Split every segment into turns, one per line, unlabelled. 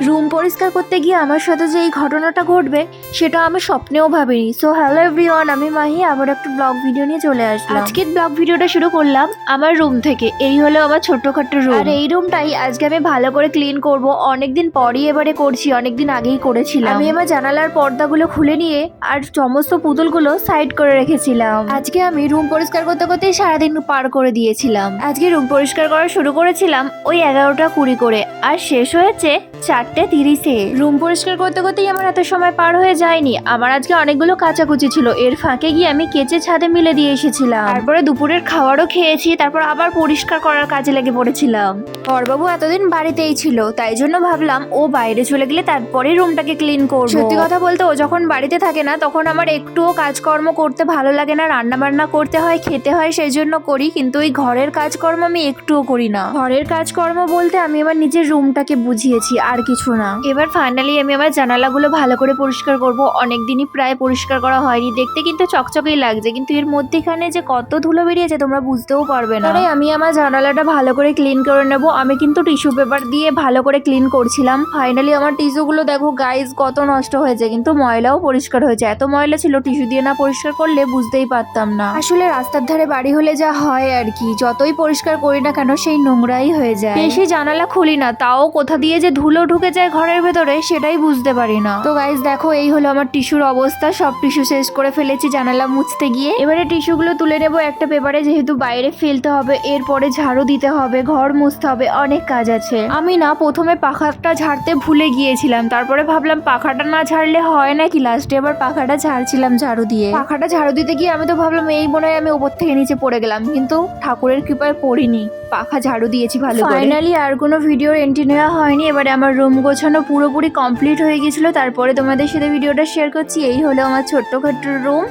Room পরিষ্কার করতে গিয়ে আমার সাথে যে এই ঘটনাটা ঘটবে সেটা আমি স্বপ্নেও ভাবিনি। সো হ্যালো এভরিওয়ান, আমি মাহি আবার একটা ব্লগ ভিডিও নিয়ে চলে আসলাম। আজকের ব্লগ ভিডিওটা শুরু করলাম আমার রুম থেকে। এই হলো আমার ছোট্টখাট্ট রুম, আর এই রুমটাই আজকে আমি ভালো করে ক্লিন করব। অনেকদিন পরই এবারে করছি, অনেকদিন আগেই করেছিলাম। আমি আমার জানালার পর্দাগুলো খুলে নিয়ে আর সমস্ত পুতুলগুলো সাইড করে রেখেছিলাম। আজকে আমি রুম পরিষ্কার করতে করতেই সারাদিন পার করে দিয়েছিলাম। আজকে রুম পরিষ্কার করা শুরু করেছিলাম ওই 11টা 20 করে, আর শেষ হয়েছে 4টে 30-এ। রুম পরিষ্কার করতে করতেই আমার এত সময় পার হয়ে যায়নি। আমার আজকে অনেকগুলো কাচাকুচি ছিল, এর ফাঁকে গিয়ে আমি কেচে ছাদে মিলে দিয়ে এসেছিলাম। তারপরে দুপুরের খাবারও খেয়েছি, তারপর আবার পরিষ্কার করার কাজে লেগে পড়েছিলাম। বড়বাবু এতদিন বাড়িতেই ছিল, তাই জন্য ভাবলাম ও বাইরে চলে গেলে তারপরে রুমটাকে ক্লিন করব। সত্যি কথা বলতে ও যখন বাড়িতে থাকে না তখন আমার একটুও কাজকর্ম করতে ভালো লাগে না। রান্না বান্না করতে হয়, খেতে হয়, সেই জন্য করি, কিন্তু ওই ঘরের কাজকর্ম আমি একটুও করি না। ঘরের কাজকর্ম বলতে আমি আমার নিজের রুমটাকে বুঝিয়েছি, আর কিছু না। এবার ফাইনালি আমি আমার জানালাগুলো ভালো করে পরিষ্কার করব। অনেকদিনই প্রায় পরিষ্কার করা হয়নি, দেখতে কিন্তু চকচকেই লাগছে, কিন্তু এর মধ্যেখানে যে কত ধুলো বেরিয়েছে তোমরা বুঝতেও পারবে না। তাই আমি আমার জানালাটা ভালো করে ক্লিন করে নেব। আমি কিন্তু টিস্যু পেপার দিয়ে ভালো করে ক্লিন করছিলাম। ফাইনালি আমার টিস্যুগুলো দেখো গাইজ কত নষ্ট হয়েছে, কিন্তু ময়লাও পরিষ্কার হয়েছে। এত ময়লা ছিল, টিস্যু দিয়ে না পরিষ্কার করলে বুঝতেই পারতাম না। আসলে রাস্তার ধারে বাড়ি হলে যা হয় আর কি, যতই পরিষ্কার করি না কেন সেই নোংরাই হয়ে যায়। বেশি জানালা খুলি না, তাও কোথা দিয়ে যে ধুলো ঢুকে যায় ঘরের ভেতরে সেটাই বুঝতে পারি না। তো গাইজ দেখো এই হলো আমার টিস্যুর অবস্থা। সব টিস্যু শেষ করে ফেলেছি জানালা মুছতে গিয়ে। এবারে টিস্যুগুলো তুলে নেবো একটা পেপারে, যেহেতু বাইরে ফেলতে হবে, এরপরে ঝাড়ু দিতে হবে, ঘর মুছতে হবে, অনেক কাজ আছে। আমি না প্রথমে পাখাটা ঝাড়তে ভুলে গিয়েছিলাম, তারপরে ভাবলাম পাখাটা না ঝাড়লে হয় নাকি, লাস্টে আবার পাখাটা ঝাড়ছিলাম ঝাড়ু দিয়ে। পাখাটা ঝাড়ু দিতে গিয়ে আমি তো ভাবলাম এই মনে হয় আমি উপর থেকে নিচে পড়ে গেলাম, কিন্তু ঠাকুরের কৃপায় পড়িনি, পাখা ঝাড়ু দিয়েছি ভালো করে। ফাইনালি আর কোনো ভিডিওর এন্ট্রি নেওয়া হয়নি। এবারে আমার রুম গোছানো পুরোপুরি কমপ্লিট হয়ে গেছিল, তারপরে তোমাদের সাথে ভিডিওটা শেয়ার করছি। এই হলো আমার ছোট্টখাট্ট রুম।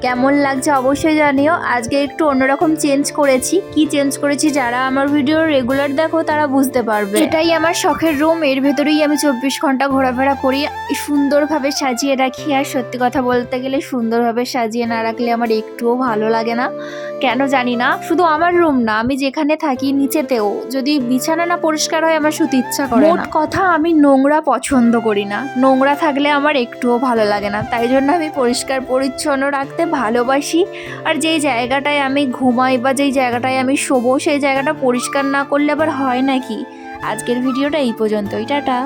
কেমন লাগছে অবশ্যই জানিও। আজকে একটু অন্যরকম চেঞ্জ করেছি। কি চেঞ্জ করেছি যারা আমার ভিডিও রেগুলার দেখো তারা বুঝতে পারবে। এটাই আমার শখের রুম, এর ভেতরেই আমি 24 ঘন্টা ঘোরাফেরা করি, সুন্দরভাবে সাজিয়ে রাখি। আর সত্যি কথা বলতে গেলে সুন্দরভাবে সাজিয়ে না রাখলে আমার একটুও ভালো লাগে না, কেন জানি না। শুধু আমার রুম না, আমি যেখানে থাকি নিচেতেও যদি বিছানা না পরিষ্কার হয় আমার শুতে ইচ্ছা করে না। মোট কথা আমি নোংরা পছন্দ করি না, নোংরা থাকলে আমার একটুও ভালো লাগে না, তাই জন্য আমি পরিষ্কার পরিচ্ছন্ন রাখতে ভালোবাসি। আর যেই জায়গাটায় আমি ঘুমাই বা যেই জায়গাটায় আমি শোবো সেই জায়গাটা পরিষ্কার না করলে আবার হয় নাকি। আজকের ভিডিওটা এই পর্যন্তই, টাটা।